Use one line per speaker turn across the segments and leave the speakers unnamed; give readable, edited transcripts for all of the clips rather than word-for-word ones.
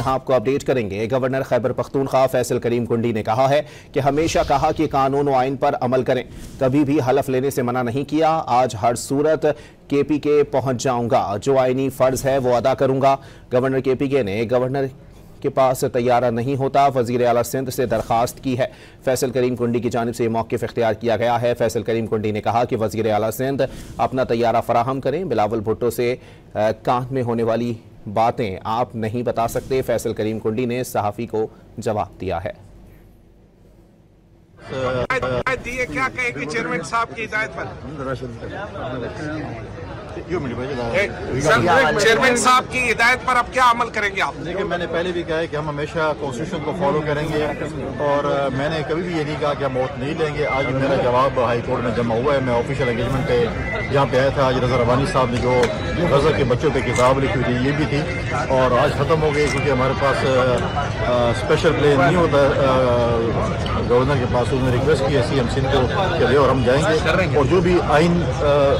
आपको अपडेट करेंगे। गवर्नर खैबर पख्तूनख्वा फैसल करीम कुंडी ने कहा है कि हमेशा कहा कि कानून और आइन पर अमल करें, कभी भी हलफ लेने से मना नहीं किया। आज हर सूरत KPK पहुंच जाऊंगा, जो आईनी फर्ज है वो अदा करूंगा। गवर्नर KPK ने गवर्नर के पास तैयारा नहीं होता, वजीर आला सिंध से दरखास्त की है। फैसल करीम कुंडी की जानिब से मौक़िफ़ इख्तियार किया गया है। फैसल करीम कुंडी ने कहा कि वजीर आला सिंध अपना तैयारा फराहम करें। बिलावल भुट्टो से कान में होने वाली बातें आप नहीं बता सकते, फैसल करीम कुंडी ने सहाफ़ी को जवाब दिया है।
क्या कहेंगे चेयरमैन साहब की हिदायत पर? चेयरमैन साहब की हिदायत पर अब क्या अमल करेंगे आप?
देखिए, मैंने पहले भी कहा है कि हम हमेशा कॉन्स्टिट्यूशन को फॉलो करेंगे और मैंने कभी भी ये नहीं कहा कि हम वोट नहीं लेंगे। आज मेरा जवाब हाई कोर्ट में जमा हुआ है। मैं ऑफिशियल एंगेजमेंट पे यहाँ पे आया था। आज रजा रवानी साहब ने जो गज़ल के बच्चों पे किताब लिखी हुई थी ये भी थी और आज ख़त्म हो गई, क्योंकि हमारे पास स्पेशल प्लेन नहीं होता गवर्नर के पास। उन्होंने रिक्वेस्ट की CM सिंह को कि और हम जाएंगे और जो भी आइन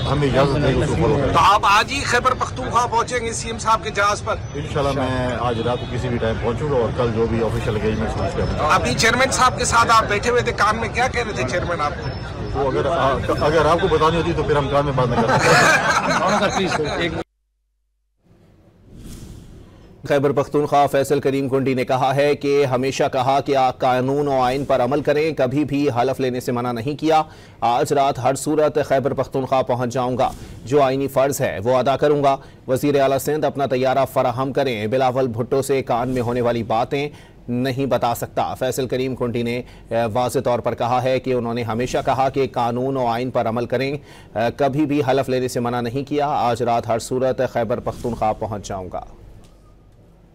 हमें इजाज़त देगी उसको फॉलो करेंगे।
तो आप आज ही खैबर पख्तूनख्वा पहुंचेंगे CM साहब के जहाज पर?
इंशाल्लाह मैं आज रात को किसी भी टाइम पहुंचूंगा और कल जो भी ऑफिशियल एंगेजमेंट।
अभी चेयरमैन साहब के साथ आप बैठे हुए थे, कान में क्या कह रहे थे चेयरमैन आपको?
तो अगर आपको बतानी होती तो फिर हम कान में बात न करते।
खैबर पख्तूनख्वा फैसल करीम कुंडी ने कहा है कि हमेशा कहा कि कानून और आइन पर अमल करें, कभी भी हलफ लेने से मना नहीं किया। आज रात हर सूरत खैबर पख्तूनख्वा पहुंच जाऊंगा, जो आइनी फ़र्ज है वो अदा करूंगा। वज़ीर आला सिंध अपना तैयारा फराहम करें, बिलावल भुट्टो से कान में होने वाली बातें नहीं बता सकता। फैसल करीम कुंडी ने वाज़ेह तौर पर कहा है कि उन्होंने हमेशा कहा कि कानून और आइन पर अमल करें, कभी भी हलफ लेने से मना नहीं किया। आज रात हर सूरत खैबर पख्तूनख्वा पहुंच जाऊंगा।